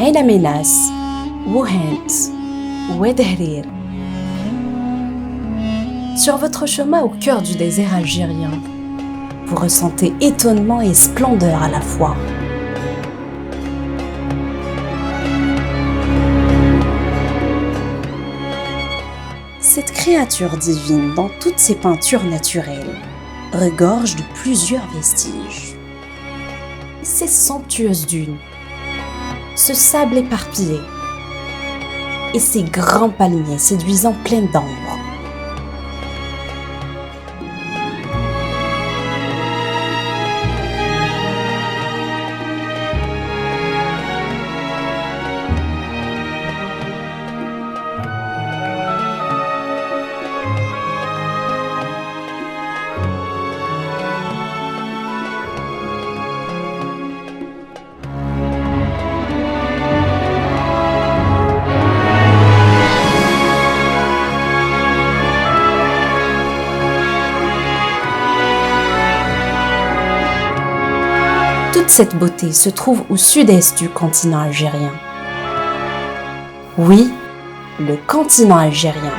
Aïna Menas, Wuhent, Ouedhrir. Sur votre chemin au cœur du désert algérien, vous ressentez étonnement et splendeur à la fois. Cette créature divine, dans toutes ses peintures naturelles, regorge de plusieurs vestiges. Ces somptueuses dunes, ce sable éparpillé et ces grands palmiers séduisants pleins d'ombre. Toute cette beauté se trouve au sud-est du continent algérien. Oui, le continent algérien.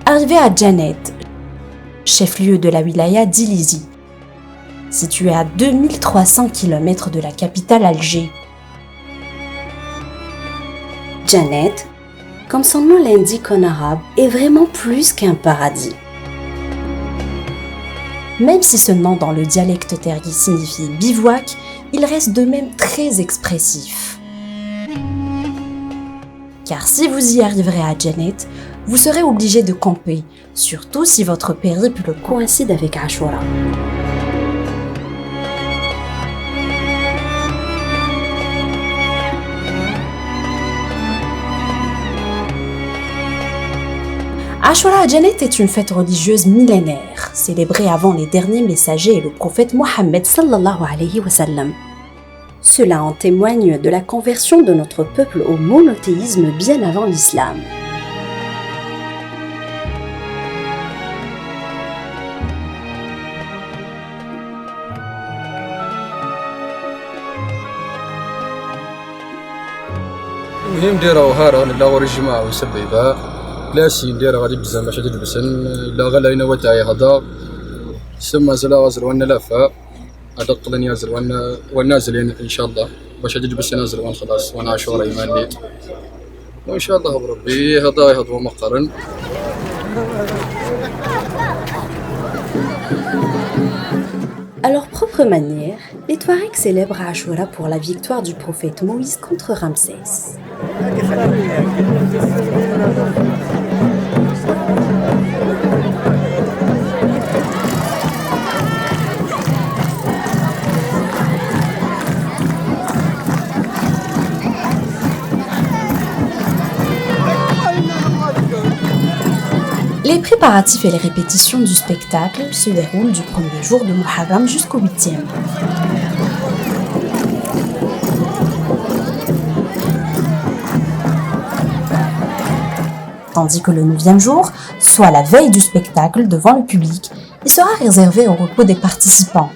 Arrivé à Djanet, chef-lieu de la wilaya d'Ilizi, situé à 2300 km de la capitale Alger. Djanet, comme son nom l'indique en arabe, est vraiment plus qu'un paradis. Même si ce nom dans le dialecte terri signifie bivouac, il reste de même très expressif. Car si vous y arriverez à Djanet, vous serez obligé de camper, surtout si votre périple coïncide avec Ashura. Ashura à Djanet est une fête religieuse millénaire, célébrée avant les derniers messagers et le prophète Mohammed sallallahu alayhi wa sallam. Cela en témoigne de la conversion de notre peuple au monothéisme bien avant l'islam. المهم نديرو هارا لا غوري الجماعة وسبيبها كلاسي نديرها غادي بزاف باش تلبسن لا غلا هنا وتاعي هذا سما زلا غازر وانا لافا هذا قلن يازر والنازل ان شاء الله باش تلبس نازل وان خلاص وانا عاشورا يماني وان شاء الله بربي هذا هو مقرن. À leur propre manière, les Touaregs célèbrent Ashura pour la victoire du prophète Moïse contre Ramsès. Les préparatifs et les répétitions du spectacle se déroulent du premier jour de Muharram jusqu'au 8e. Tandis que le 9e jour, soit la veille du spectacle devant le public, il sera réservé au repos des participants.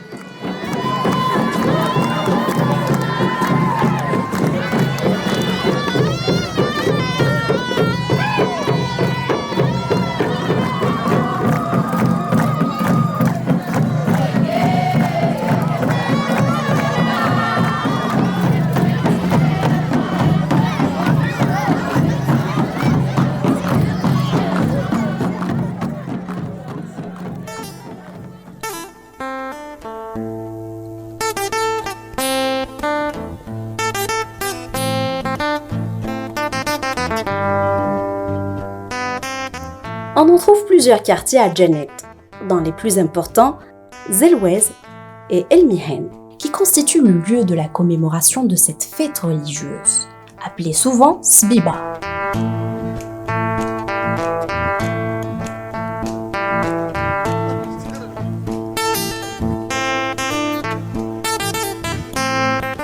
On en trouve plusieurs quartiers à Janet, dans les plus importants, Zelwez et El Mihen, qui constituent le lieu de la commémoration de cette fête religieuse, appelée souvent Sbiba.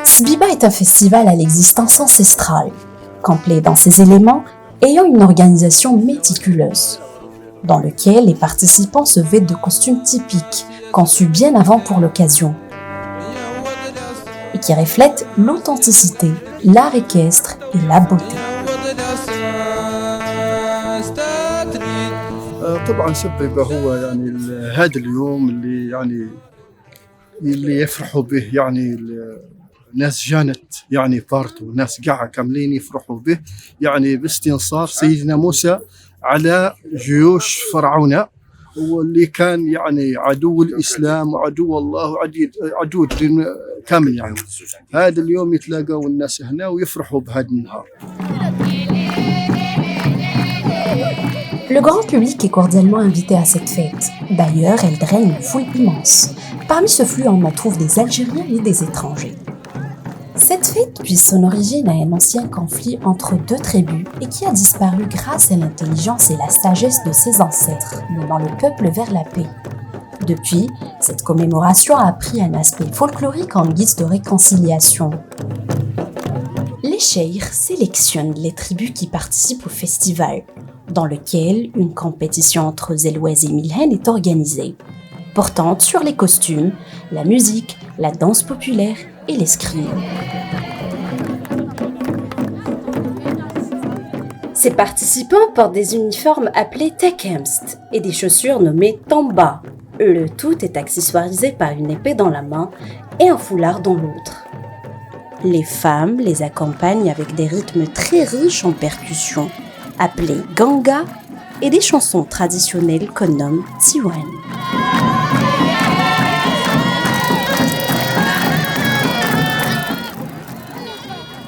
Sbiba est un festival à l'existence ancestrale, complet dans ses éléments, ayant une organisation méticuleuse, dans lequel les participants se vêtent de costumes typiques, conçus bien avant pour l'occasion, et qui reflètent l'authenticité, l'art équestre et la beauté. طبعا سبيبة هو يعني هذا اليوم اللي يفرحوا به يعني ناس جانت يعني بارتو ناس قاعة كاملين يفرحوا به يعني باستنصار سيدنا موسى على جيوش فرعون واللي كان يعني عدو الإسلام وعدو الله وعدو الدين كامل يعني هذا اليوم يتلاقوا الناس هنا ويفرحوا بهذا النهار. Le grand public est cordialement invité à cette fête. D'ailleurs, elle draine une foule immense. Parmi ce flux, on en trouve des Algériens et des étrangers. Cette fête puise son origine à un ancien conflit entre deux tribus et qui a disparu grâce à l'intelligence et la sagesse de ses ancêtres, menant le peuple vers la paix. Depuis, cette commémoration a pris un aspect folklorique en guise de réconciliation. Les cheikhs sélectionnent les tribus qui participent au festival, dans lequel une compétition entre Zelwez et Milhen est organisée, portant sur les costumes, la musique, la danse populaire et l'escrime. Ces participants portent des uniformes appelés tekemst et des chaussures nommées tamba. Le tout est accessoirisé par une épée dans la main et un foulard dans l'autre. Les femmes les accompagnent avec des rythmes très riches en percussions, appelés ganga, et des chansons traditionnelles qu'on nomme tiwan.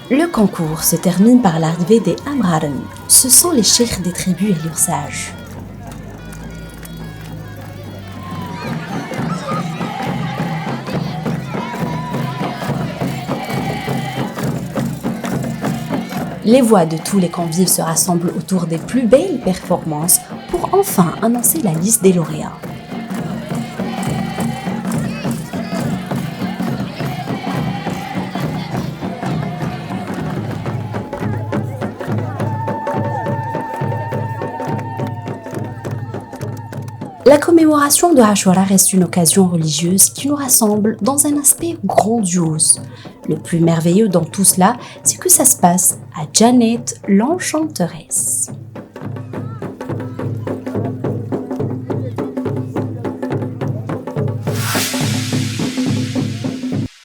Le concours se termine par l'arrivée des Amraren. Ce sont les cheikhs des tribus et leurs sages. Les voix de tous les convives se rassemblent autour des plus belles performances pour enfin annoncer la liste des lauréats. La commémoration de Ashura reste une occasion religieuse qui nous rassemble dans un aspect grandiose. Le plus merveilleux dans tout cela, c'est que ça se passe à Janet l'Enchanteresse.